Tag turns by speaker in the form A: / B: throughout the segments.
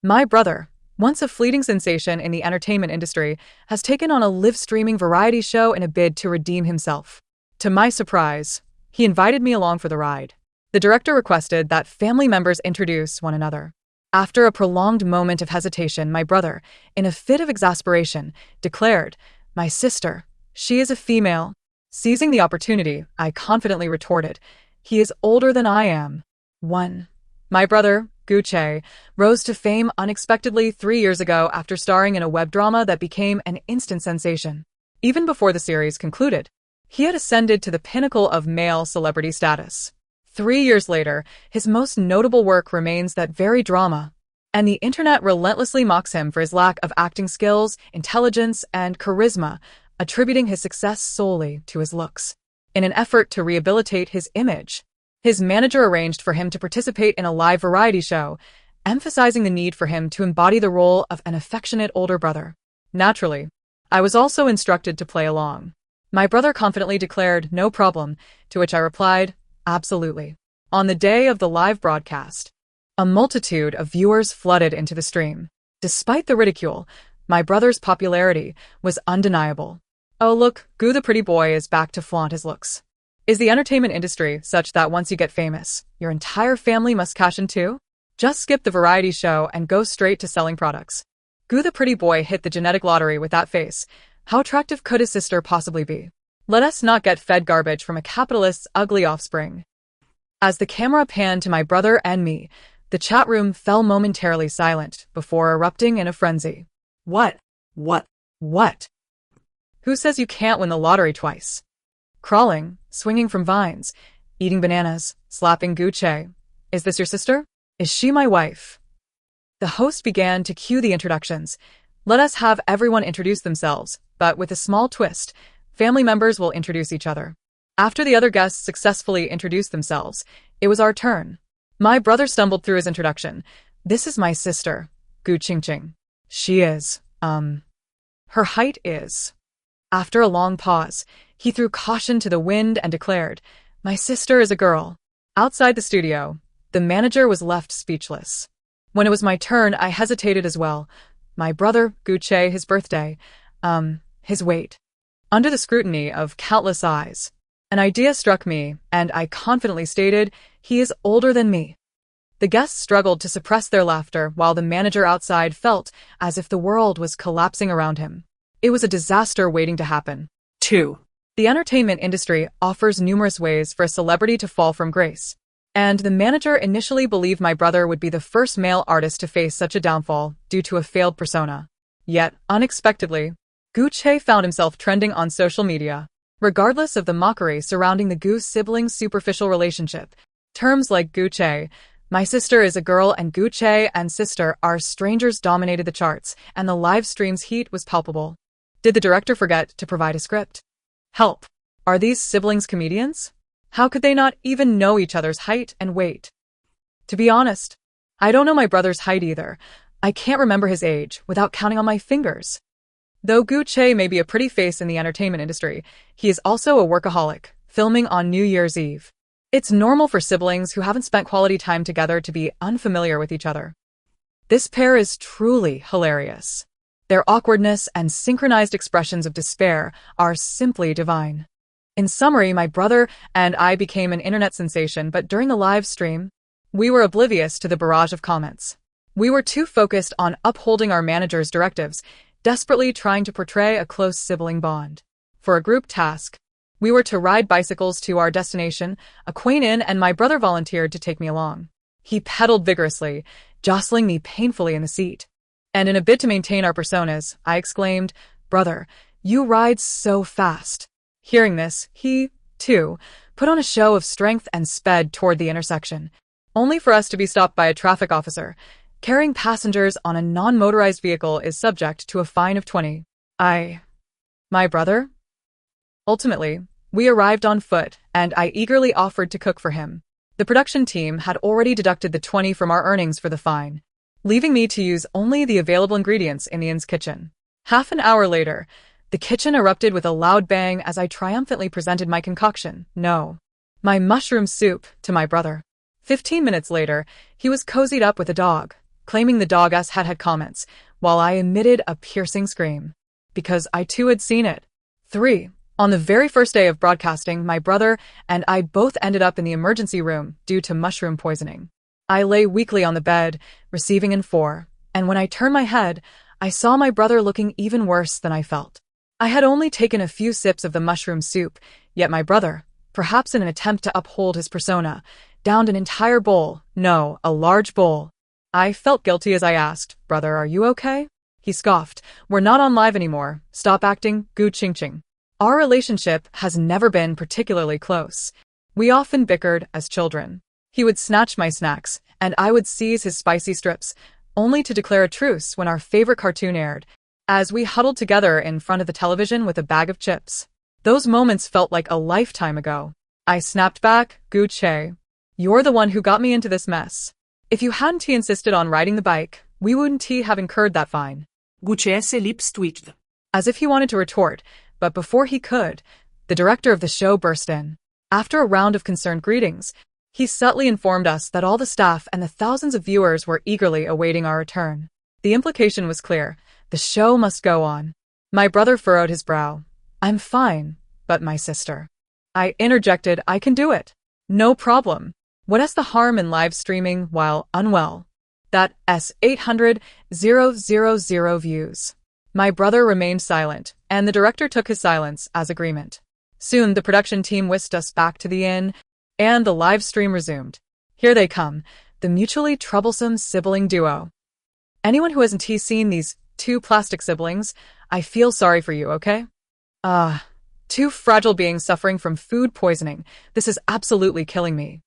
A: My brother, once a fleeting sensation in the entertainment industry, has taken on a live-streaming variety show in a bid to redeem himself. To my surprise, he invited me along for the ride. The director requested that family members introduce one another. After a prolonged moment of hesitation, my brother, in a fit of exasperation, declared, "My sister, she is a female." Seizing the opportunity, I confidently retorted, "He is older than I am." 1. My brother, Gucci, rose to fame unexpectedly 3 years ago after starring in a web drama that became an instant sensation. Even before the series concluded, he had ascended to the pinnacle of male celebrity status. 3 years later, his most notable work remains that very drama, and the internet relentlessly mocks him for his lack of acting skills, intelligence, and charisma, attributing his success solely to his looks. In an effort to rehabilitate his image, his manager arranged for him to participate in a live variety show, emphasizing the need for him to embody the role of an affectionate older brother. Naturally, I was also instructed to play along. My brother confidently declared, "No problem," to which I replied, "Absolutely." On the day of the live broadcast, a multitude of viewers flooded into the stream. Despite the ridicule, my brother's popularity was undeniable. Oh look, Gu the pretty boy is back to flaunt his looks. Is the entertainment industry such that once you get famous, your entire family must cash in too? Just skip the variety show and go straight to selling products. Gu the pretty boy hit the genetic lottery with that face. How attractive could his sister possibly be? Let us not get fed garbage from a capitalist's ugly offspring. As the camera panned to my brother and me, the chat room fell momentarily silent before erupting in a frenzy. What? Who says you can't win the lottery twice? Crawling, swinging from vines, eating bananas, slapping Gucci. Is this your sister? Is she my wife? The host began to cue the introductions. Let us have everyone introduce themselves, but with a small twist. Family members will introduce each other. After the other guests successfully introduced themselves, it was our turn. My brother stumbled through his introduction. "This is my sister, Gu Qingqing. She is, her height is..." After a long pause, he threw caution to the wind and declared, "My sister is a girl." Outside the studio, the manager was left speechless. When it was my turn, I hesitated as well. My brother, Gucci, his birthday, his weight. Under the scrutiny of countless eyes, an idea struck me, and I confidently stated, "He is older than me." The guests struggled to suppress their laughter while the manager outside felt as if the world was collapsing around him. It was a disaster waiting to happen. 2. The entertainment industry offers numerous ways for a celebrity to fall from grace, and the manager initially believed my brother would be the first male artist to face such a downfall due to a failed persona. Yet, unexpectedly, Gucci found himself trending on social media. Regardless of the mockery surrounding the Gu siblings' superficial relationship, terms like Gucci, "My sister is a girl," and Gucci and sister are strangers dominated the charts, and the live stream's heat was palpable. Did the director forget to provide a script? Help! Are these siblings comedians? How could they not even know each other's height and weight? To be honest, I don't know my brother's height either. I can't remember his age without counting on my fingers. Though Gucci may be a pretty face in the entertainment industry, he is also a workaholic, filming on New Year's Eve. It's normal for siblings who haven't spent quality time together to be unfamiliar with each other. This pair is truly hilarious. Their awkwardness and synchronized expressions of despair are simply divine. In summary, my brother and I became an internet sensation, but during the live stream, we were oblivious to the barrage of comments. We were too focused on upholding our manager's directives, desperately trying to portray a close sibling bond. For a group task, we were to ride bicycles to our destination, a quaint inn, and my brother volunteered to take me along. He pedaled vigorously, jostling me painfully in the seat. And in a bid to maintain our personas, I exclaimed, "Brother, you ride so fast." Hearing this, he, too, put on a show of strength and sped toward the intersection, only for us to be stopped by a traffic officer. Carrying passengers on a non-motorized vehicle is subject to a fine of 20. My brother? Ultimately, we arrived on foot, and I eagerly offered to cook for him. The production team had already deducted the 20 from our earnings for the fine, leaving me to use only the available ingredients in the inn's kitchen. Half an hour later, the kitchen erupted with a loud bang as I triumphantly presented my concoction. No, my mushroom soup to my brother. 15 minutes later, he was cozied up with a dog, claiming the dog S had comments, while I emitted a piercing scream. Because I too had seen it. 3. On the very first day of broadcasting, my brother and I both ended up in the emergency room due to mushroom poisoning. I lay weakly on the bed, receiving in 4, and when I turned my head, I saw my brother looking even worse than I felt. I had only taken a few sips of the mushroom soup, yet my brother, perhaps in an attempt to uphold his persona, downed an entire bowl, no, a large bowl. I felt guilty as I asked, "Brother, are you okay?" He scoffed, "We're not on live anymore. Stop acting, gu ching ching." Our relationship has never been particularly close. We often bickered as children. He would snatch my snacks, and I would seize his spicy strips, only to declare a truce when our favorite cartoon aired, as we huddled together in front of the television with a bag of chips. Those moments felt like a lifetime ago. I snapped back, "Gu che. You're the one who got me into this mess. If you hadn't insisted on riding the bike, we wouldn't have incurred that fine."
B: Gucci's lips twitched.
A: As if he wanted to retort, but before he could, the director of the show burst in. After a round of concerned greetings, he subtly informed us that all the staff and the thousands of viewers were eagerly awaiting our return. The implication was clear. The show must go on. My brother furrowed his brow. "I'm fine, but my sister." I interjected, "I can do it. No problem. What's the harm in live streaming while unwell? That S800,000 views." My brother remained silent, and the director took his silence as agreement. Soon the production team whisked us back to the inn, and the live stream resumed. Here they come, the mutually troublesome sibling duo. Anyone who hasn't seen these two plastic siblings, I feel sorry for you, okay? Two fragile beings suffering from food poisoning. This is absolutely killing me.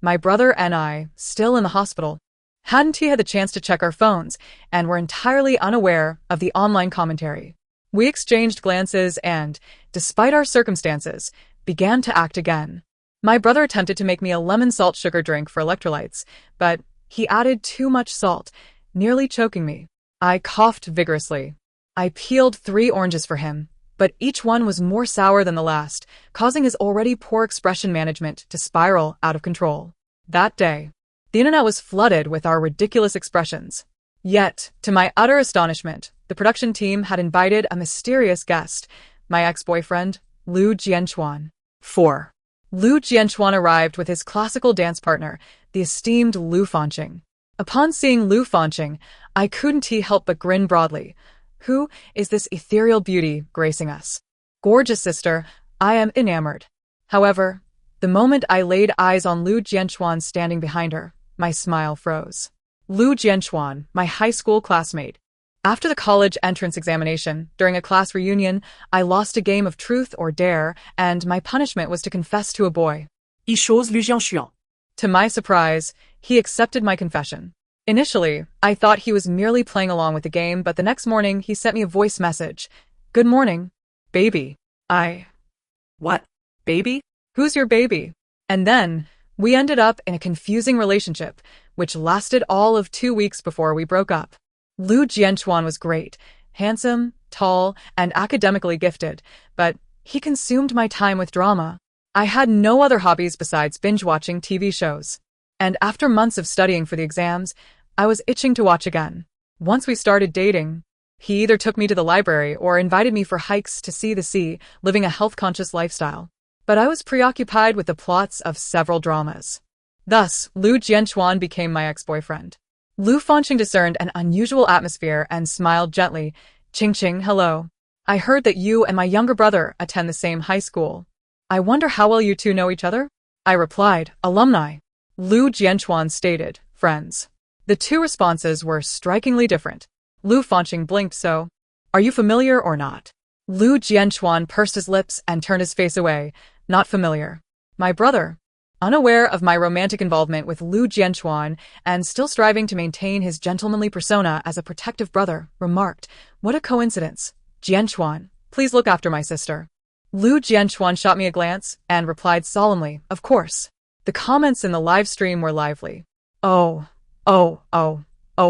A: My brother and I, still in the hospital, hadn't had the chance to check our phones, and were entirely unaware of the online commentary. We exchanged glances and, despite our circumstances, began to act again. My brother attempted to make me a lemon salt sugar drink for electrolytes, but he added too much salt, nearly choking me. I coughed vigorously. I peeled 3 oranges for him, but each one was more sour than the last, causing his already poor expression management to spiral out of control. That day, the internet was flooded with our ridiculous expressions. Yet, to my utter astonishment, the production team had invited a mysterious guest, my ex-boyfriend, Liu Jianchuan. 4. Liu Jianchuan arrived with his classical dance partner, the esteemed Lu Fanqing. Upon seeing Lu Fanqing, I couldn't help but grin broadly. Who is this ethereal beauty gracing us? Gorgeous sister, I am enamored. However, the moment I laid eyes on Liu Jianchuan standing behind her, my smile froze. Liu Jianchuan, my high school classmate. After the college entrance examination, during a class reunion, I lost a game of truth or dare, and my punishment was to confess to a boy.
B: Il chose Liu Jianchuan.
A: To my surprise, he accepted my confession. Initially, I thought he was merely playing along with the game, but the next morning he sent me a voice message. "Good morning, baby."
B: What?
A: Baby? Who's your baby? And then, we ended up in a confusing relationship, which lasted all of 2 weeks before we broke up. Liu Jianchuan was great, handsome, tall, and academically gifted, but he consumed my time with drama. I had no other hobbies besides binge-watching TV shows. And after months of studying for the exams, I was itching to watch again. Once we started dating, he either took me to the library or invited me for hikes to see the sea, living a health-conscious lifestyle. But I was preoccupied with the plots of several dramas. Thus, Liu Jianchuan became my ex-boyfriend. Lu Fanqing discerned an unusual atmosphere and smiled gently. "Ching Ching, hello. I heard that you and my younger brother attend the same high school. I wonder how well you two know each other?" I replied, "Alumni." Liu Jianchuan stated, "Friends." The two responses were strikingly different. Lu Fanqing blinked, "So, are you familiar or not?" Liu Jianchuan pursed his lips and turned his face away. "Not familiar." My brother, unaware of my romantic involvement with Liu Jianchuan and still striving to maintain his gentlemanly persona as a protective brother, remarked, "What a coincidence. Jianchuan, please look after my sister." Liu Jianchuan shot me a glance and replied solemnly, "Of course." The comments in the live stream were lively. Oh,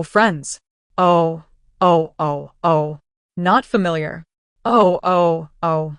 A: friends. Oh, not familiar. Oh,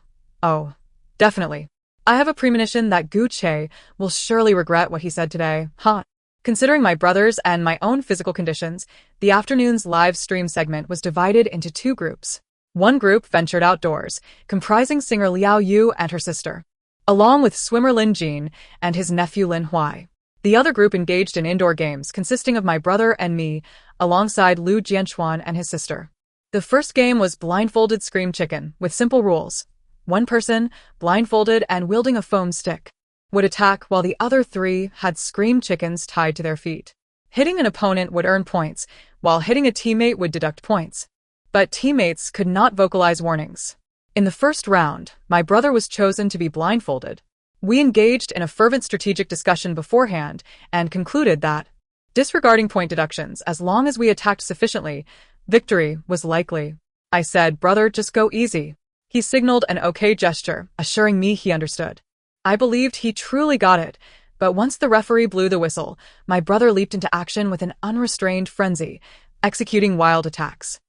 A: definitely. I have a premonition that Gu Che will surely regret what he said today, huh? Considering my brother's and my own physical conditions, the afternoon's live stream segment was divided into two groups. One group ventured outdoors, comprising singer Liao Yu and her sister, along with swimmer Lin Jin and his nephew Lin Huai. The other group engaged in indoor games consisting of my brother and me, alongside Lu Jianchuan and his sister. The first game was blindfolded scream chicken, with simple rules. One person, blindfolded and wielding a foam stick, would attack while the other three had scream chickens tied to their feet. Hitting an opponent would earn points, while hitting a teammate would deduct points. But teammates could not vocalize warnings. In the first round, my brother was chosen to be blindfolded. We engaged in a fervent strategic discussion beforehand and concluded that, disregarding point deductions as long as we attacked sufficiently, victory was likely. I said, "Brother, just go easy." He signaled an okay gesture, assuring me he understood. I believed he truly got it, but once the referee blew the whistle, my brother leaped into action with an unrestrained frenzy, executing wild attacks.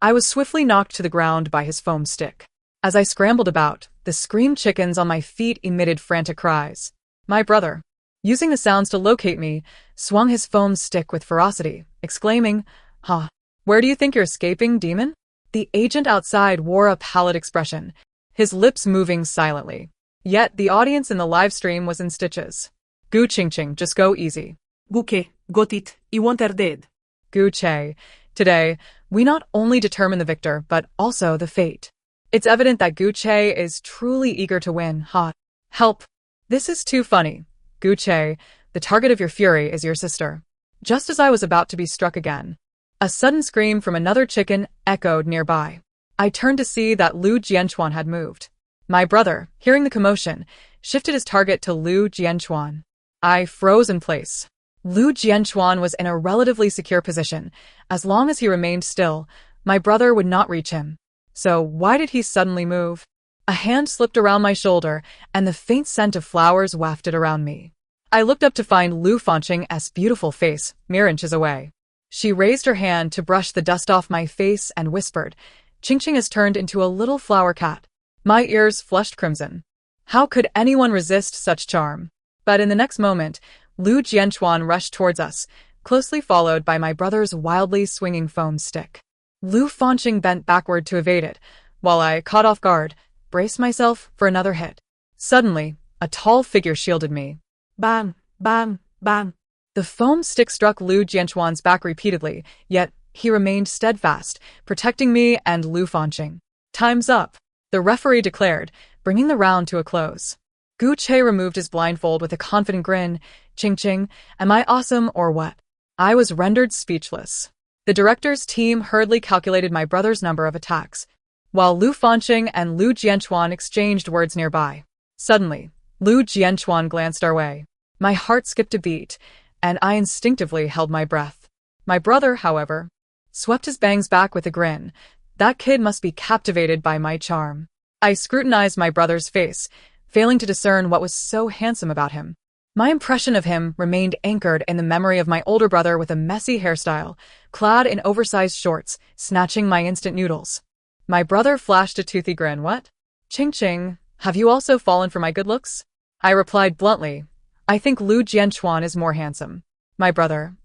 A: I was swiftly knocked to the ground by his foam stick. As I scrambled about, the scream chickens on my feet emitted frantic cries. My brother, using the sounds to locate me, swung his foam stick with ferocity, exclaiming, "Huh, where do you think you're escaping, demon?" The agent outside wore a pallid expression, his lips moving silently. Yet the audience in the live stream was in stitches. "Gu Qingqing, just go easy."
B: Guke, got it, I want her dead.
A: Gu Che, today, we not only determine the victor, but also the fate. It's evident that Gu Che is truly eager to win, huh? Help! This is too funny. Gu Che, the target of your fury is your sister. Just as I was about to be struck again, a sudden scream from another chicken echoed nearby. I turned to see that Lu Jianchuan had moved. My brother, hearing the commotion, shifted his target to Lu Jianchuan. I froze in place. Lu Jianchuan was in a relatively secure position. As long as he remained still, my brother would not reach him. So why did he suddenly move? A hand slipped around my shoulder, and the faint scent of flowers wafted around me. I looked up to find Lu Fanqing's beautiful face, mere inches away. She raised her hand to brush the dust off my face and whispered, "Qingqing has turned into a little flower cat." My ears flushed crimson. How could anyone resist such charm? But in the next moment, Lu Jianchuan rushed towards us, closely followed by my brother's wildly swinging foam stick. Lu Fanqing bent backward to evade it, while I, caught off guard, braced myself for another hit. Suddenly, a tall figure shielded me.
B: Bang, bang, bang.
A: The foam stick struck Lu Jianchuan's back repeatedly, yet he remained steadfast, protecting me and Lu Fanqing. "Time's up," the referee declared, bringing the round to a close. Gu Che removed his blindfold with a confident grin. "Qingqing, am I awesome or what?" I was rendered speechless. The director's team hurriedly calculated my brother's number of attacks, while Lu Fanqing and Lu Jianchuan exchanged words nearby. Suddenly, Lu Jianchuan glanced our way. My heart skipped a beat, and I instinctively held my breath. My brother, however, swept his bangs back with a grin. That kid must be captivated by my charm. I scrutinized my brother's face, failing to discern what was so handsome about him. My impression of him remained anchored in the memory of my older brother with a messy hairstyle, clad in oversized shorts, snatching my instant noodles. My brother flashed a toothy grin. "What? Qingqing, have you also fallen for my good looks?" I replied bluntly, "I think Lu Jianchuan is more handsome." My brother.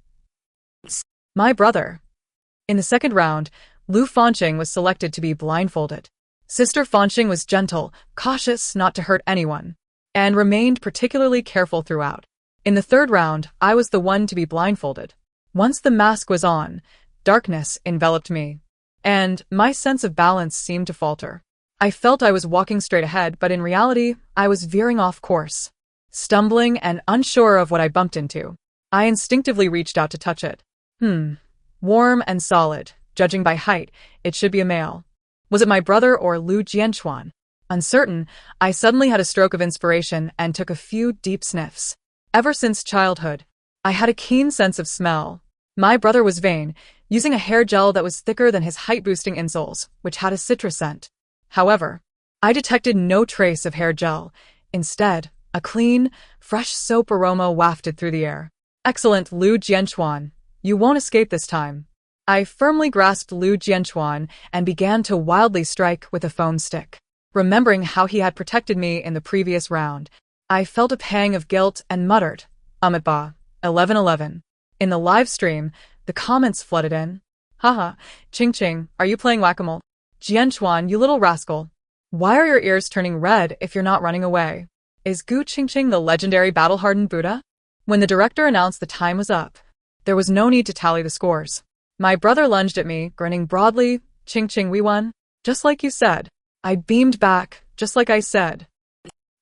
A: In the second round, Lu Fanqing was selected to be blindfolded. Sister Fanqing was gentle, cautious not to hurt anyone, and remained particularly careful throughout. In the third round, I was the one to be blindfolded. Once the mask was on, darkness enveloped me, and my sense of balance seemed to falter. I felt I was walking straight ahead, but in reality, I was veering off course. Stumbling and unsure of what I bumped into, I instinctively reached out to touch it. Warm and solid. Judging by height, it should be a male. Was it my brother or Lu Jianchuan? Uncertain, I suddenly had a stroke of inspiration and took a few deep sniffs. Ever since childhood, I had a keen sense of smell. My brother was vain, using a hair gel that was thicker than his height-boosting insoles, which had a citrus scent. However, I detected no trace of hair gel. Instead, a clean, fresh soap aroma wafted through the air. "Excellent, Lu Jianchuan. You won't escape this time." I firmly grasped Lu Jianchuan and began to wildly strike with a foam stick. Remembering how he had protected me in the previous round, I felt a pang of guilt and muttered, "Ba, 11:11. In the live stream, the comments flooded in. Haha, Ching Ching, are you playing whack-a-mole? Jianchuan, you little rascal. Why are your ears turning red if you're not running away? Is Gu Ching Ching the legendary battle-hardened Buddha? When the director announced the time was up, there was no need to tally the scores. My brother lunged at me, grinning broadly. Ching Ching, we won. Just like you said. I beamed back, just like I said.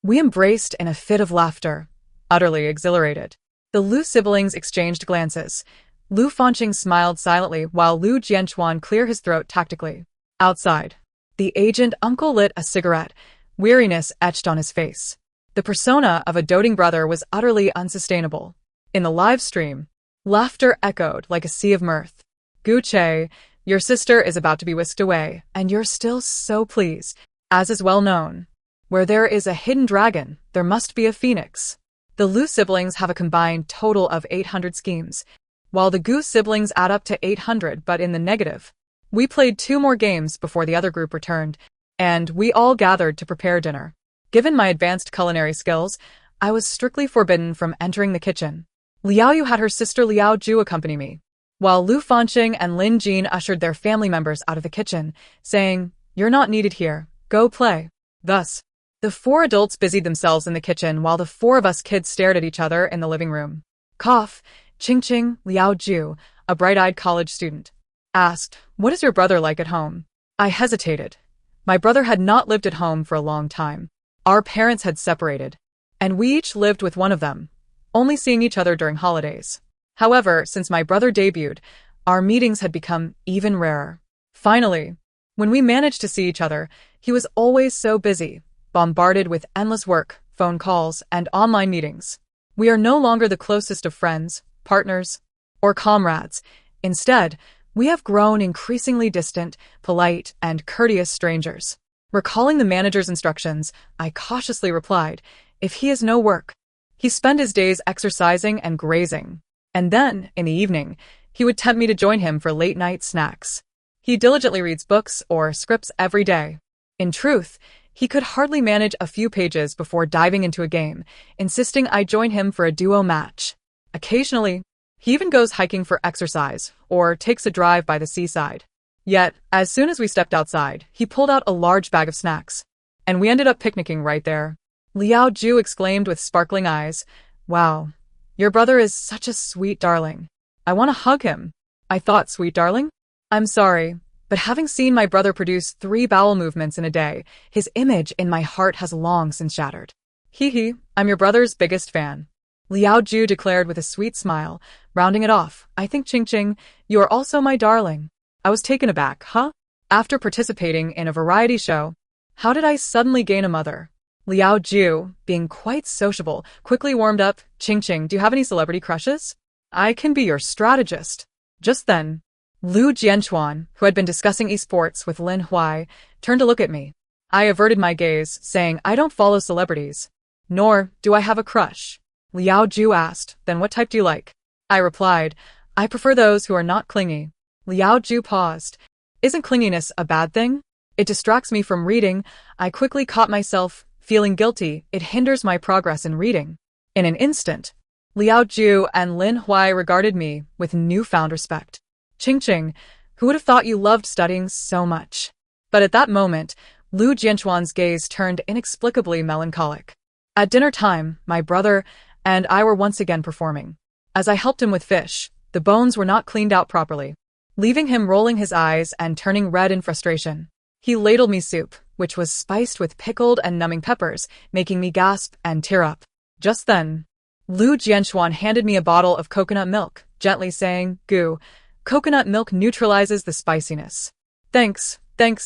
A: We embraced in a fit of laughter, utterly exhilarated. The Lu siblings exchanged glances. Lu Fanqing smiled silently while Lu Jianchuan cleared his throat tactically. Outside, the aged uncle lit a cigarette, weariness etched on his face. The persona of a doting brother was utterly unsustainable. In the live stream, laughter echoed like a sea of mirth. Gu Che, your sister is about to be whisked away, and you're still so pleased. As is well known, where there is a hidden dragon, there must be a phoenix. The Lu siblings have a combined total of 800 schemes, while the Gu siblings add up to 800 but in the negative. We played 2 more games before the other group returned, and we all gathered to prepare dinner. Given my advanced culinary skills, I was strictly forbidden from entering the kitchen. Liao Yu had her sister Liao Ju accompany me, while Lu Fanqing and Lin Jin ushered their family members out of the kitchen, saying, "You're not needed here, go play." Thus, the 4 adults busied themselves in the kitchen while the 4 of us kids stared at each other in the living room. Cough, Ching Ching, Liao Ju, a bright-eyed college student, asked, "What is your brother like at home?" I hesitated. My brother had not lived at home for a long time. Our parents had separated, and we each lived with one of them, only seeing each other during holidays. However, since my brother debuted, our meetings had become even rarer. Finally, when we managed to see each other, he was always so busy, bombarded with endless work, phone calls, and online meetings. We are no longer the closest of friends, partners, or comrades. Instead, we have grown increasingly distant, polite, and courteous strangers. Recalling the manager's instructions, I cautiously replied, "If he has no work, he spent his days exercising and grazing. And then, in the evening, he would tempt me to join him for late-night snacks. He diligently reads books or scripts every day. In truth, he could hardly manage a few pages before diving into a game, insisting I join him for a duo match. Occasionally, he even goes hiking for exercise or takes a drive by the seaside. Yet, as soon as we stepped outside, he pulled out a large bag of snacks, and we ended up picnicking right there." Liao Ju exclaimed with sparkling eyes, "Wow, your brother is such a sweet darling. I want to hug him." I thought, "Sweet darling? I'm sorry, but having seen my brother produce 3 bowel movements in a day, his image in my heart has long since shattered." "Hee hee, I'm your brother's biggest fan," Liao Ju declared with a sweet smile, rounding it off. "I think, Ching Ching, you are also my darling." I was taken aback. Huh? After participating in a variety show, how did I suddenly gain a mother? Liao Ju, being quite sociable, quickly warmed up. "Ching Ching, do you have any celebrity crushes? I can be your strategist." Just then, Lu Jianchuan, who had been discussing esports with Lin Huai, turned to look at me. I averted my gaze, saying, "I don't follow celebrities. Nor do I have a crush." Liao Ju asked, "Then what type do you like?" I replied, "I prefer those who are not clingy." Liao Ju paused. "Isn't clinginess a bad thing? It distracts me from reading." I quickly caught myself feeling guilty. It hinders my progress in reading. In an instant, Liao Ju and Lin Huai regarded me with newfound respect. "Ching Ching, who would have thought you loved studying so much?" But at that moment, Lu Jianchuan's gaze turned inexplicably melancholic. At dinner time, my brother and I were once again performing. As I helped him with fish, the bones were not cleaned out properly, leaving him rolling his eyes and turning red in frustration. He ladled me soup, which was spiced with pickled and numbing peppers, making me gasp and tear up. Just then, Lu Jianchuan handed me a bottle of coconut milk, gently saying, "Gu, coconut milk neutralizes the spiciness." Thanks,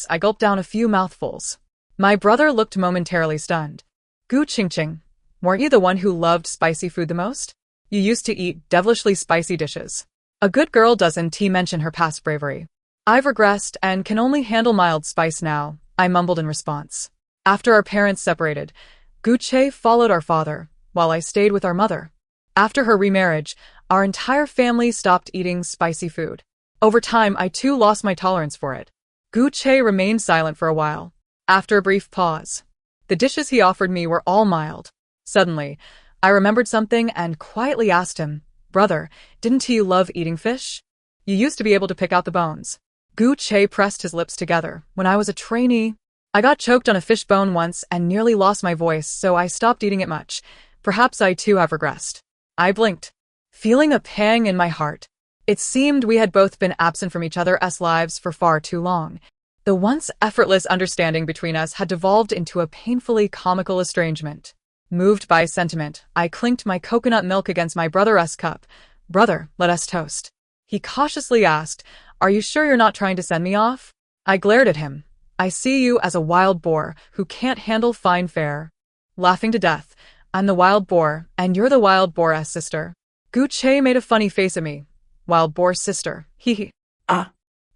A: I gulped down a few mouthfuls. My brother looked momentarily stunned. "Gu Ching Ching, weren't you the one who loved spicy food the most? You used to eat devilishly spicy dishes." A good girl doesn't mention her past bravery. "I've regressed and can only handle mild spice now," I mumbled in response. After our parents separated, Gu Che followed our father, while I stayed with our mother. After her remarriage, our entire family stopped eating spicy food. Over time, I too lost my tolerance for it. Gu Che remained silent for a while. After a brief pause, the dishes he offered me were all mild. Suddenly, I remembered something and quietly asked him, Brother, didn't you love eating fish? You used to be able to pick out the bones. Gu Che pressed his lips together. When I was a trainee, I got choked on a fish bone once and nearly lost my voice, so I stopped eating it much. Perhaps I too have regressed. I blinked, feeling a pang in my heart. It seemed we had both been absent from each other's lives for far too long. The once effortless understanding between us had devolved into a painfully comical estrangement. Moved by sentiment, I clinked my coconut milk against my brother's cup. Brother, let us toast. He cautiously asked, Are you sure you're not trying to send me off? I glared at him. I see you as a wild boar who can't handle fine fare. Laughing to death, I'm the wild boar, and you're the wild boar's sister. Gu Che made a funny face at me. Wild boar's sister, hee hee.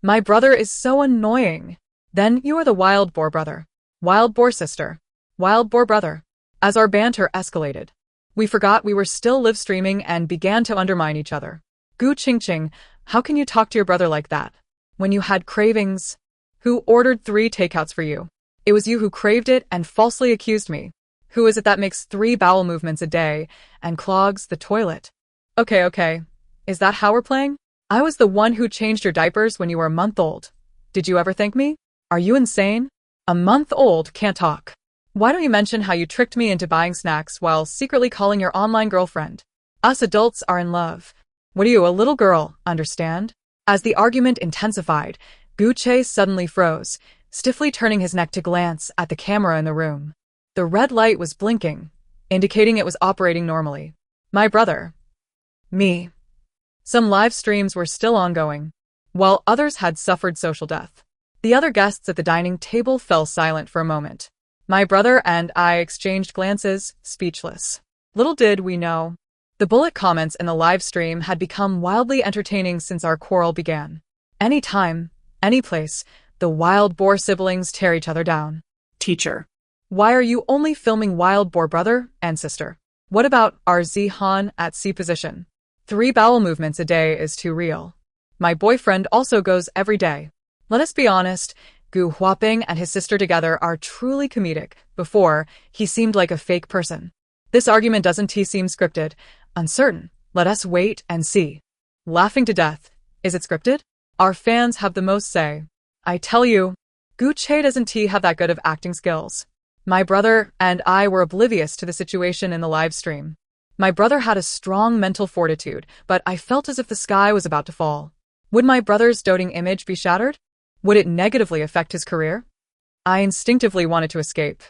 A: My brother is so annoying. Then you are the wild boar brother. Wild boar sister. Wild boar brother. As our banter escalated, we forgot we were still live streaming and began to undermine each other. Gu Qingqing, how can you talk to your brother like that? When you had cravings? Who ordered 3 takeouts for you? It was you who craved it and falsely accused me. Who is it that makes 3 bowel movements a day and clogs the toilet? Okay. Is that how we're playing? I was the one who changed your diapers when you were a month old. Did you ever thank me? Are you insane? A month old can't talk. Why don't you mention how you tricked me into buying snacks while secretly calling your online girlfriend? Us adults are in love. What are you, a little girl, understand? As the argument intensified, Gu Che suddenly froze, stiffly turning his neck to glance at the camera in the room. The red light was blinking, indicating it was operating normally. My brother. Me. Some live streams were still ongoing, while others had suffered social death. The other guests at the dining table fell silent for a moment. My brother and I exchanged glances, speechless. Little did we know, the bullet comments in the live stream had become wildly entertaining since our quarrel began. Any time, any place, the wild boar siblings tear each other down.
B: Teacher.
A: Why are you only filming wild boar brother and sister? What about our Zihan at C position? 3 bowel movements a day is too real. My boyfriend also goes every day. Let us be honest, Gu Huaping and his sister together are truly comedic. Before, he seemed like a fake person. This argument doesn't seem scripted. Uncertain. Let us wait and see. Laughing to death. Is it scripted? Our fans have the most say. I tell you, Gu Che doesn't have that good of acting skills. My brother and I were oblivious to the situation in the live stream. My brother had a strong mental fortitude, but I felt as if the sky was about to fall. Would my brother's doting image be shattered? Would it negatively affect his career? I instinctively wanted to escape.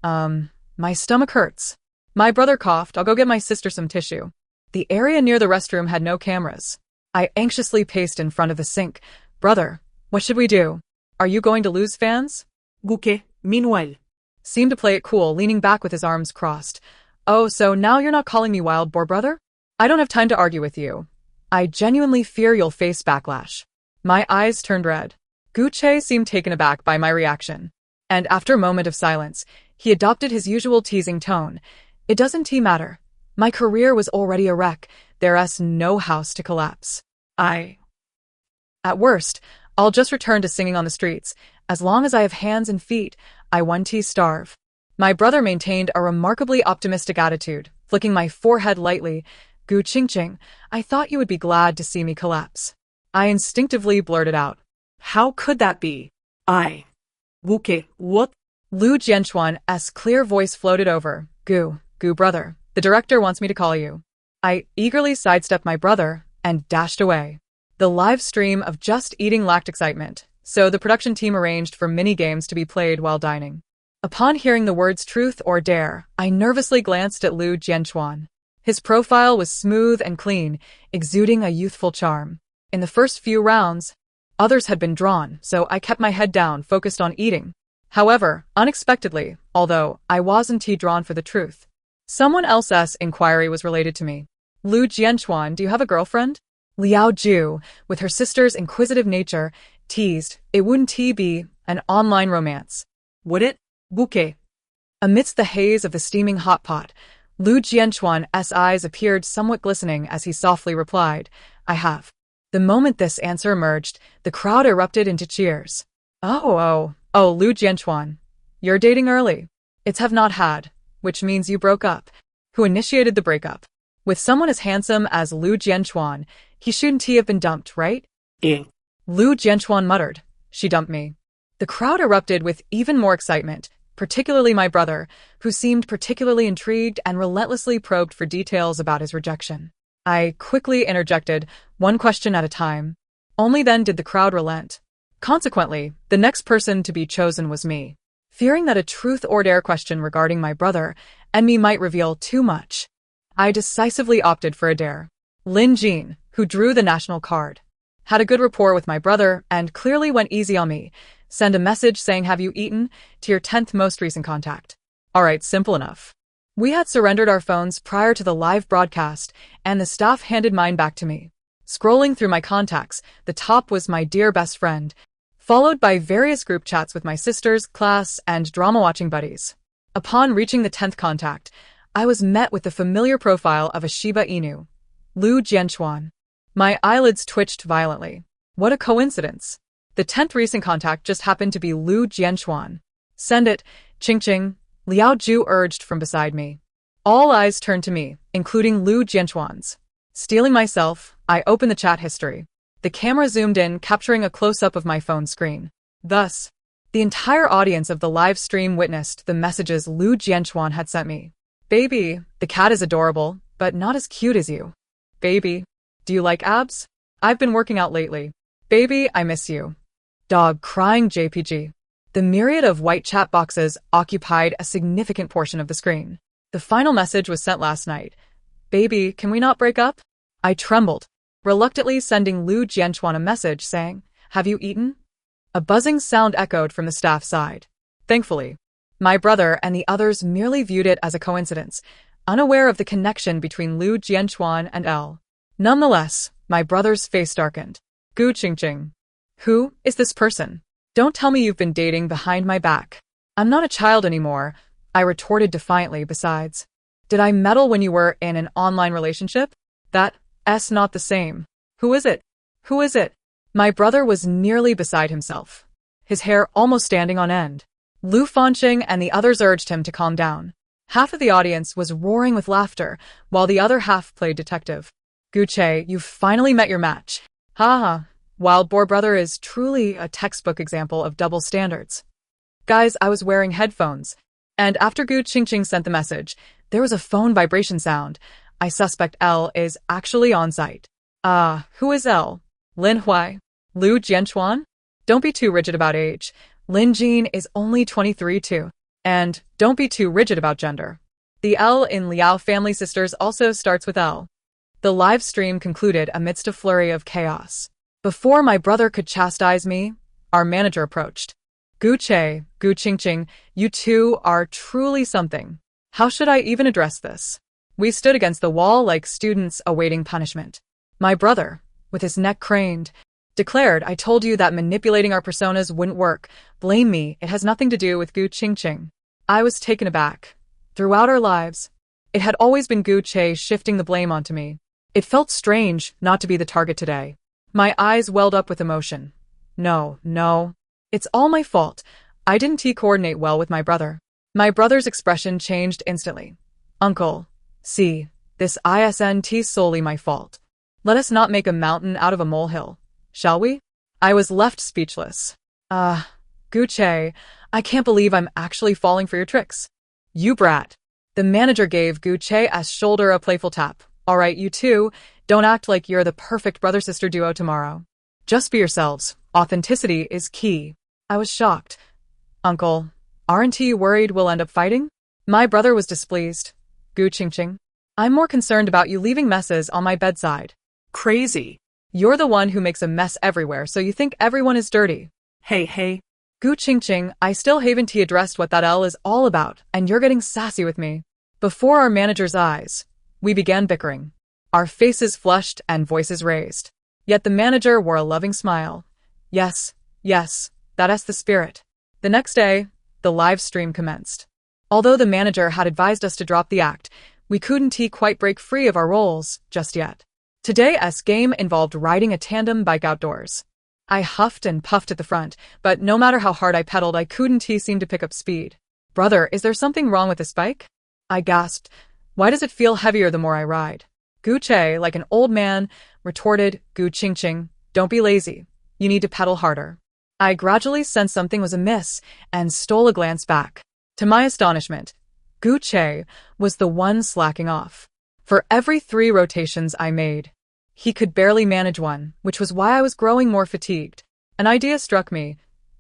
A: My stomach hurts. My brother coughed. I'll go get my sister some tissue. The area near the restroom had no cameras. I anxiously paced in front of the sink. Brother, what should we do? Are you going to lose fans?
B: Guke, meanwhile.
A: Seemed to play it cool, leaning back with his arms crossed. Oh, so now you're not calling me wild boar brother? I don't have time to argue with you. I genuinely fear you'll face backlash. My eyes turned red. Gu Che seemed taken aback by my reaction. And after a moment of silence, he adopted his usual teasing tone. It doesn't matter. My career was already a wreck. There's no house to collapse. At worst, I'll just return to singing on the streets. As long as I have hands and feet, I won't starve. My brother maintained a remarkably optimistic attitude, flicking my forehead lightly. Gu Qingqing, I thought you would be glad to see me collapse. I instinctively blurted out.
B: How could that be? Guke, what?
A: Lu Jianchuan's clear voice floated over. Gu brother, the director wants me to call you. I eagerly sidestepped my brother and dashed away. The live stream of just eating lacked excitement, so the production team arranged for mini-games to be played while dining. Upon hearing the words truth or dare, I nervously glanced at Lu Jianchuan. His profile was smooth and clean, exuding a youthful charm. In the first few rounds, others had been drawn, so I kept my head down, focused on eating. However, unexpectedly, although I wasn't drawn for the truth, someone else's inquiry was related to me. Lu Jianchuan, do you have a girlfriend? Liao Ju, with her sister's inquisitive nature, teased, it wouldn't be an online romance.
B: Would it? Guke.
A: Amidst the haze of the steaming hot pot, Lu Jianchuan's eyes appeared somewhat glistening as he softly replied, I have. The moment this answer emerged, the crowd erupted into cheers. Oh, Lu Jianchuan. You're dating early. It's have not had, which means you broke up. Who initiated the breakup? With someone as handsome as Lu Jianchuan, he shouldn't have been dumped, right? Lu Jianchuan muttered. She dumped me. The crowd erupted with even more excitement, particularly my brother, who seemed particularly intrigued and relentlessly probed for details about his rejection. I quickly interjected, one question at a time. Only then did the crowd relent. Consequently, the next person to be chosen was me. Fearing that a truth or dare question regarding my brother and me might reveal too much, I decisively opted for a dare. Lin Jean, who drew the national card, had a good rapport with my brother and clearly went easy on me. Send a message saying have you eaten to your 10th most recent contact. Alright, simple enough. We had surrendered our phones prior to the live broadcast and the staff handed mine back to me. Scrolling through my contacts, the top was my dear best friend, followed by various group chats with my sisters, class, and drama-watching buddies. Upon reaching the 10th contact, I was met with the familiar profile of a Shiba Inu, Lu Jianchuan. My eyelids twitched violently. What a coincidence. The 10th recent contact just happened to be Lu Jianchuan. Send it, Ching Ching, Liao Ju urged from beside me. All eyes turned to me, including Lu Jianchuan's. Steeling myself, I opened the chat history. The camera zoomed in, capturing a close-up of my phone screen. Thus, the entire audience of the live stream witnessed the messages Lu Jianchuan had sent me. Baby, the cat is adorable, but not as cute as you. Baby, do you like abs? I've been working out lately. Baby, I miss you. Dog crying JPG. The myriad of white chat boxes occupied a significant portion of the screen. The final message was sent last night. Baby, can we not break up? I trembled, reluctantly sending Lu Jianchuan a message saying, have you eaten? A buzzing sound echoed from the staff side. Thankfully, my brother and the others merely viewed it as a coincidence, unaware of the connection between Lu Jianchuan and L. Nonetheless, my brother's face darkened. Gu Qingqing. Who is this person? Don't tell me you've been dating behind my back. I'm not a child anymore, I retorted defiantly. Besides, did I meddle when you were in an online relationship? That's not the same. Who is it? Who is it? My brother was nearly beside himself, his hair almost standing on end. Lu Fanqing and the others urged him to calm down. Half of the audience was roaring with laughter, while the other half played detective. Gucci, you've finally met your match. Ha. Wild Boar Brother is truly a textbook example of double standards. Guys, I was wearing headphones, and after Gu Qingqing sent the message, there was a phone vibration sound. I suspect L is actually on site. Who is L? Lin Huai? Lu Jianchuan? Don't be too rigid about age. Lin Jean is only 23 too. And don't be too rigid about gender. The L in Liao family sisters also starts with L. The live stream concluded amidst a flurry of chaos. Before my brother could chastise me, our manager approached. Gu Qingqing, you two are truly something. How should I even address this? We stood against the wall like students awaiting punishment. My brother, with his neck craned, declared, I told you that manipulating our personas wouldn't work. Blame me, it has nothing to do with Gu Qingqing. I was taken aback. Throughout our lives, it had always been Gu Che shifting the blame onto me. It felt strange not to be the target today. My eyes welled up with emotion. No. It's all my fault. I didn't coordinate well with my brother. My brother's expression changed instantly. Uncle, see, this isn't solely my fault. Let us not make a mountain out of a molehill, shall we? I was left speechless. Gu Che, I can't believe I'm actually falling for your tricks. You brat. The manager gave Gu Che's shoulder a playful tap. Alright, you two, don't act like you're the perfect brother-sister duo tomorrow. Just be yourselves. Authenticity is key. I was shocked. Uncle, aren't you worried we'll end up fighting? My brother was displeased. Gu Qingqing, I'm more concerned about you leaving messes on my bedside.
B: Crazy.
A: You're the one who makes a mess everywhere, so you think everyone is dirty.
B: Hey.
A: Gu Qingqing, I still haven't addressed what that L is all about, and you're getting sassy with me. Before our manager's eyes, we began bickering. Our faces flushed and voices raised. Yet the manager wore a loving smile. Yes, that's the spirit. The next day, the live stream commenced. Although the manager had advised us to drop the act, we couldn't quite break free of our roles just yet. Today's game involved riding a tandem bike outdoors. I huffed and puffed at the front, but no matter how hard I pedaled, I couldn't seem to pick up speed. Brother, is there something wrong with this bike? I gasped. Why does it feel heavier the more I ride? Gu Che, like an old man, retorted, Gu Qingqing, don't be lazy. You need to pedal harder. I gradually sensed something was amiss and stole a glance back. To my astonishment, Gu Che was the one slacking off. For every 3 rotations I made, he could barely manage one, which was why I was growing more fatigued. An idea struck me.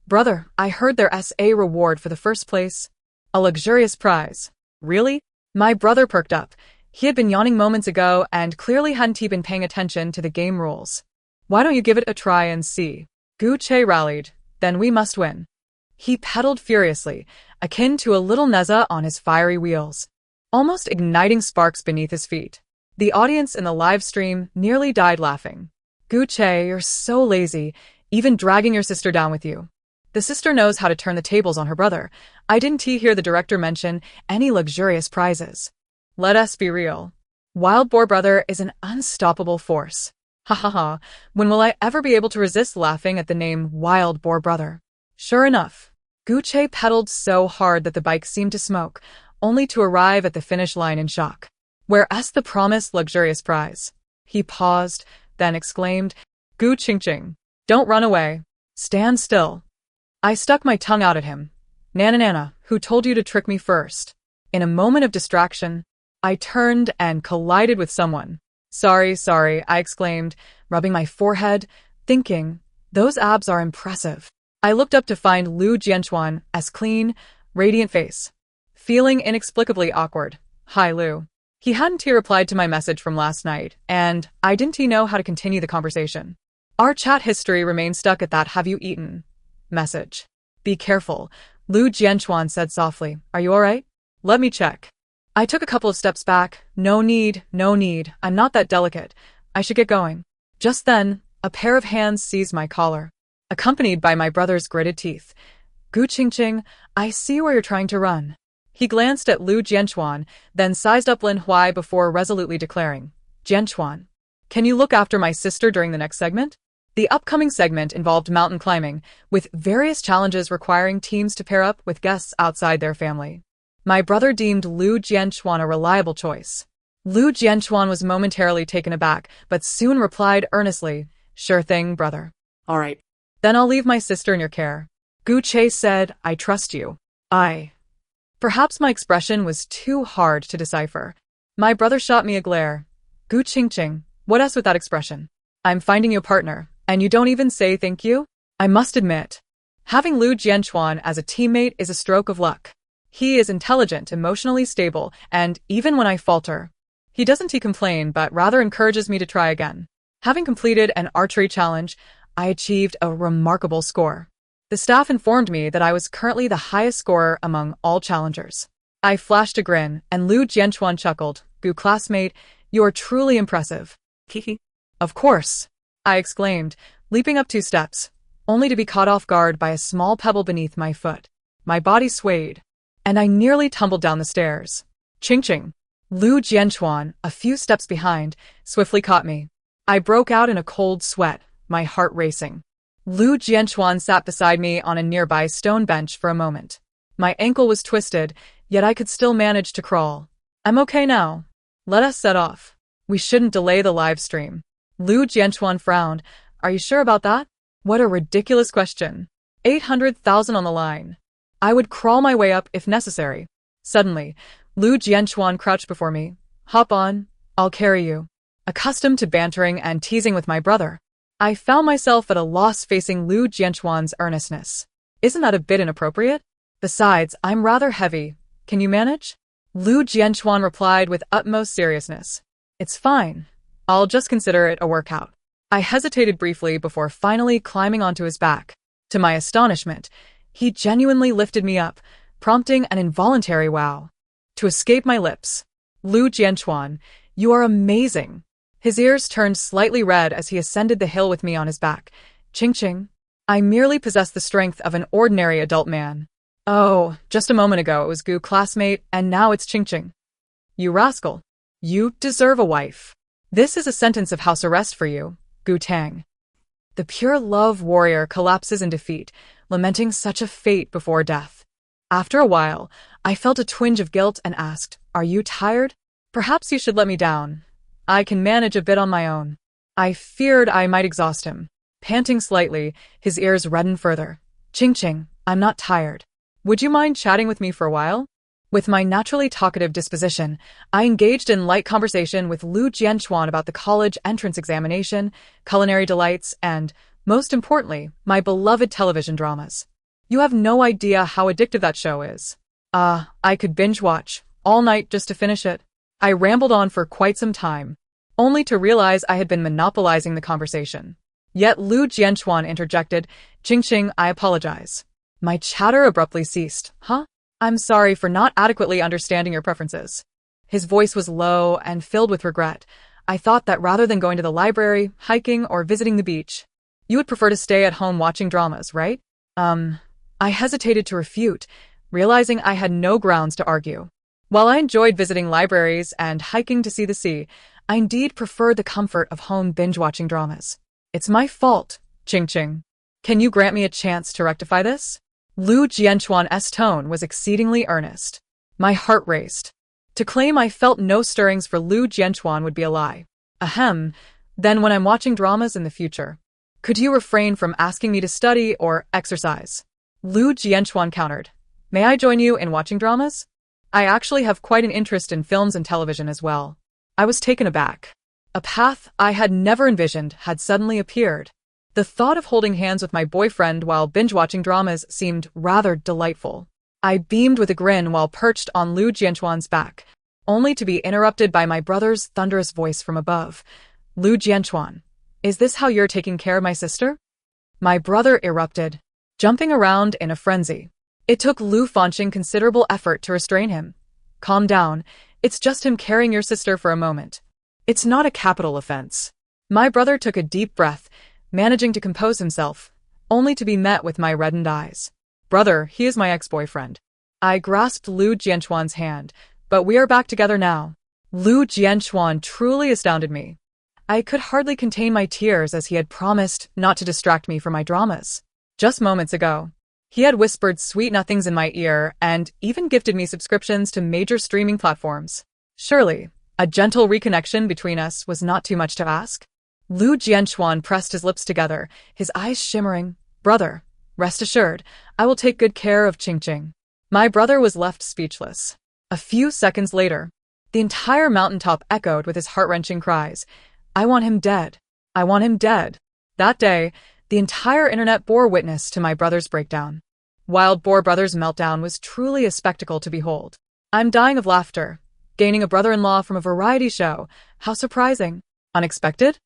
A: Brother, I heard their SA reward for the first place. A luxurious prize. Really? My brother perked up. He had been yawning moments ago and clearly hadn't been paying attention to the game rules. Why don't you give it a try and see? Gu Che rallied. Then we must win. He pedaled furiously, akin to a little Neza on his fiery wheels, almost igniting sparks beneath his feet. The audience in the live stream nearly died laughing. Gu Che, you're so lazy, even dragging your sister down with you. The sister knows how to turn the tables on her brother. I didn't hear the director mention any luxurious prizes. Let us be real. Wild Boar Brother is an unstoppable force. Ha ha ha, when will I ever be able to resist laughing at the name Wild Boar Brother? Sure enough, Gu Che pedaled so hard that the bike seemed to smoke, only to arrive at the finish line in shock. Whereas the promised luxurious prize. He paused, then exclaimed, Gu Qingqing, don't run away. Stand still. I stuck my tongue out at him. Nana, who told you to trick me first? In a moment of distraction, I turned and collided with someone. Sorry, I exclaimed, rubbing my forehead, thinking, those abs are impressive. I looked up to find Lu Jianchuan as clean, radiant face. Feeling inexplicably awkward. Hi, Lu. He hadn't replied to my message from last night, and I didn't know how to continue the conversation. Our chat history remained stuck at that have you eaten message. Be careful, Lu Jianchuan said softly. Are you alright? Let me check. I took a couple of steps back. No need. I'm not that delicate. I should get going. Just then, a pair of hands seized my collar, accompanied by my brother's gritted teeth. Gu Qingqing, I see where you're trying to run. He glanced at Lu Jianchuan, then sized up Lin Huai before resolutely declaring, Jianchuan, can you look after my sister during the next segment? The upcoming segment involved mountain climbing, with various challenges requiring teams to pair up with guests outside their family. My brother deemed Lu Jianchuan a reliable choice. Lu Jianchuan was momentarily taken aback, but soon replied earnestly, Sure thing, brother.
B: All right.
A: Then I'll leave my sister in your care. Gu Che said, I trust you. Perhaps my expression was too hard to decipher. My brother shot me a glare. Gu Qingqing, what else with that expression? I'm finding you a partner, and you don't even say thank you? I must admit, having Lu Jianchuan as a teammate is a stroke of luck. He is intelligent, emotionally stable, and even when I falter, he doesn't complain but rather encourages me to try again. Having completed an archery challenge, I achieved a remarkable score. The staff informed me that I was currently the highest scorer among all challengers. I flashed a grin, and Lu Jianchuan chuckled. Gu classmate, you are truly impressive.
B: Kiki.
A: Of course, I exclaimed, leaping up 2 steps, only to be caught off guard by a small pebble beneath my foot. My body swayed, and I nearly tumbled down the stairs. Qingqing. Lu Jianchuan, a few steps behind, swiftly caught me. I broke out in a cold sweat, my heart racing. Lu Jianchuan sat beside me on a nearby stone bench for a moment. My ankle was twisted, yet I could still manage to crawl. I'm okay now. Let us set off. We shouldn't delay the live stream. Lu Jianchuan frowned. Are you sure about that? What a ridiculous question. 800,000 on the line. I would crawl my way up if necessary. Suddenly, Lu Jianchuan crouched before me. Hop on, I'll carry you. Accustomed to bantering and teasing with my brother, I found myself at a loss facing Lu Jianchuan's earnestness. Isn't that a bit inappropriate? Besides, I'm rather heavy. Can you manage? Lu Jianchuan replied with utmost seriousness. It's fine. I'll just consider it a workout. I hesitated briefly before finally climbing onto his back. To my astonishment, he genuinely lifted me up, prompting an involuntary wow to escape my lips. Lu Jianchuan, you are amazing. His ears turned slightly red as he ascended the hill with me on his back. Qingqing, I merely possess the strength of an ordinary adult man. Oh, just a moment ago it was Gu classmate, and now it's Qingqing. You rascal. You deserve a wife. This is a sentence of house arrest for you, Gu Tang. The pure love warrior collapses in defeat, lamenting such a fate before death. After a while, I felt a twinge of guilt and asked, Are you tired? Perhaps you should let me down. I can manage a bit on my own. I feared I might exhaust him. Panting slightly, his ears reddened further. Ching Ching, I'm not tired. Would you mind chatting with me for a while? With my naturally talkative disposition, I engaged in light conversation with Lu Jianchuan about the college entrance examination, culinary delights, and, most importantly, my beloved television dramas. You have no idea how addictive that show is. I could binge watch all night just to finish it. I rambled on for quite some time, only to realize I had been monopolizing the conversation. Yet Lu Jianchuan interjected, Ching Ching, I apologize. My chatter abruptly ceased. Huh? I'm sorry for not adequately understanding your preferences. His voice was low and filled with regret. I thought that rather than going to the library, hiking, or visiting the beach, you would prefer to stay at home watching dramas, right? I hesitated to refute, realizing I had no grounds to argue. While I enjoyed visiting libraries and hiking to see the sea, I indeed preferred the comfort of home binge-watching dramas. It's my fault, Ching Ching. Can you grant me a chance to rectify this? Lu Jianchuan's tone was exceedingly earnest. My heart raced. To claim I felt no stirrings for Lu Jianchuan would be a lie. Ahem, then when I'm watching dramas in the future, could you refrain from asking me to study or exercise? Lu Jianchuan countered. May I join you in watching dramas? I actually have quite an interest in films and television as well. I was taken aback. A path I had never envisioned had suddenly appeared. The thought of holding hands with my boyfriend while binge-watching dramas seemed rather delightful. I beamed with a grin while perched on Lu Jianchuan's back, only to be interrupted by my brother's thunderous voice from above. Lu Jianchuan, is this how you're taking care of my sister? My brother erupted, jumping around in a frenzy. It took Lu Fanqing considerable effort to restrain him. Calm down, it's just him carrying your sister for a moment. It's not a capital offense. My brother took a deep breath, managing to compose himself, only to be met with my reddened eyes. Brother, he is my ex-boyfriend. I grasped Lu Jianchuan's hand, but we are back together now. Lu Jianchuan truly astounded me. I could hardly contain my tears as he had promised not to distract me from my dramas. Just moments ago, he had whispered sweet nothings in my ear and even gifted me subscriptions to major streaming platforms. Surely, a gentle reconnection between us was not too much to ask. Lu Jianchuan pressed his lips together, his eyes shimmering. Brother, rest assured, I will take good care of Ching Ching. My brother was left speechless. A few seconds later, the entire mountaintop echoed with his heart-wrenching cries. I want him dead. I want him dead. That day, the entire internet bore witness to my brother's breakdown. Wild Boar Brothers' meltdown was truly a spectacle to behold. I'm dying of laughter. Gaining a brother-in-law from a variety show. How surprising. Unexpected?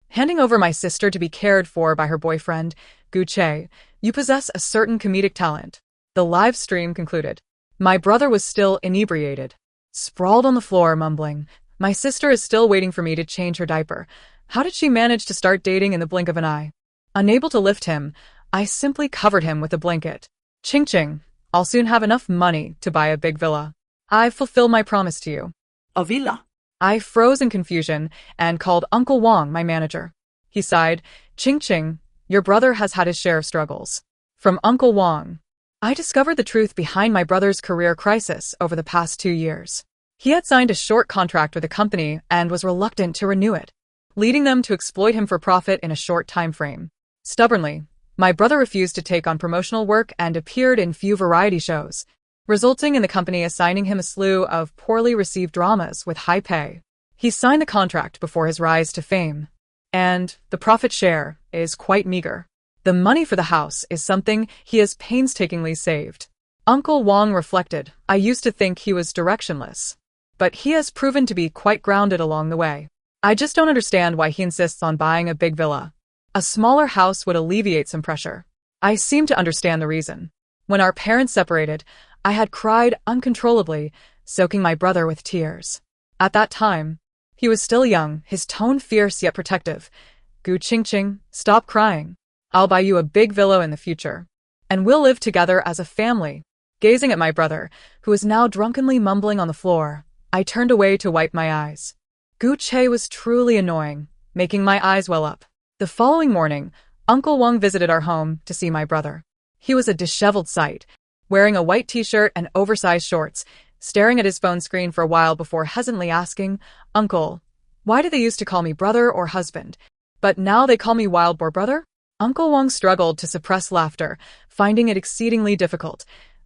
A: Handing over my sister to be cared for by her boyfriend, Gu Che, you possess a certain comedic talent. The live stream concluded. My brother was still inebriated, sprawled on the floor mumbling, my sister is still waiting for me to change her diaper. How did she manage to start dating in the blink of an eye? Unable to lift him, I simply covered him with a blanket. Ching Ching, I'll soon have enough money to buy a big villa. I've fulfilled my promise to you.
B: A villa?
A: I froze in confusion and called Uncle Wang my manager. He sighed, Ching Ching, your brother has had his share of struggles. From Uncle Wang, I discovered the truth behind my brother's career crisis over the past 2 years. He had signed a short contract with a company and was reluctant to renew it, leading them to exploit him for profit in a short time frame. Stubbornly, my brother refused to take on promotional work and appeared in few variety shows, resulting in the company assigning him a slew of poorly received dramas with high pay. He signed the contract before his rise to fame, and the profit share is quite meager. The money for the house is something he has painstakingly saved. Uncle Wang reflected, I used to think he was directionless, but he has proven to be quite grounded along the way. I just don't understand why he insists on buying a big villa. A smaller house would alleviate some pressure. I seem to understand the reason. When our parents separated, I had cried uncontrollably, soaking my brother with tears. At that time, he was still young, his tone fierce yet protective. Gu Ching Ching, stop crying. I'll buy you a big villa in the future, and we'll live together as a family. Gazing at my brother, who was now drunkenly mumbling on the floor, I turned away to wipe my eyes. Gu Che was truly annoying, making my eyes well up. The following morning, Uncle Wang visited our home to see my brother. He was a disheveled sight, wearing a white t-shirt and oversized shorts, staring at his phone screen for a while before hesitantly asking, Uncle, Why do they used to call me brother or husband, but now they call me wild boar brother? Uncle Wong struggled to suppress laughter, finding it exceedingly difficult,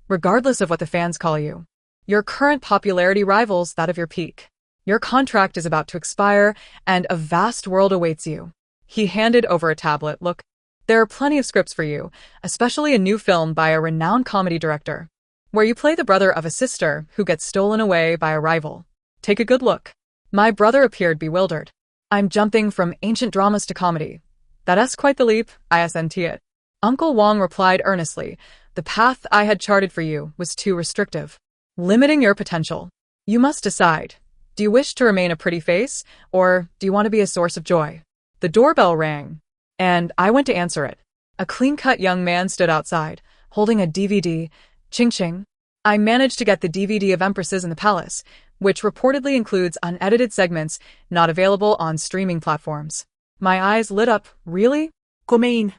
A: regardless of what the fans call you. Your current popularity rivals that of your peak. Your contract is about to expire, and a vast world awaits you. He handed over a tablet. Look, there are plenty of scripts for you, especially a new film by a renowned comedy director, where you play the brother of a sister who gets stolen away by a rival. Take a good look. My brother appeared bewildered. I'm jumping from ancient dramas to comedy. That's quite the leap, isn't it? Uncle Wong replied earnestly. The path I had charted for you was too restrictive, limiting your potential. You must decide. Do you wish to remain a pretty face, or do you want to be a source of joy? The doorbell rang, and I went to answer it. A clean-cut young man stood outside, holding a DVD. Ching ching. I managed to get the DVD of Empresses in the Palace, which reportedly includes unedited segments not available on streaming platforms. My eyes lit up. Really?
B: Come in.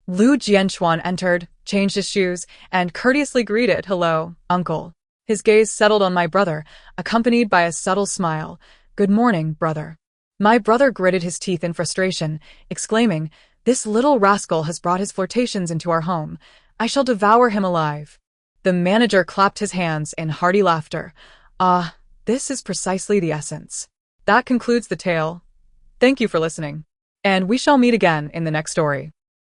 A: Lu Jianchuan entered, changed his shoes, and courteously greeted, "Hello, uncle." His gaze settled on my brother, accompanied by a subtle smile. "Good morning, brother." My brother gritted his teeth in frustration, exclaiming, "This little rascal has brought his flirtations into our home. I shall devour him alive." The manager clapped his hands in hearty laughter. "Ah, this is precisely the essence." That concludes the tale. Thank you for listening, and we shall meet again in the next story.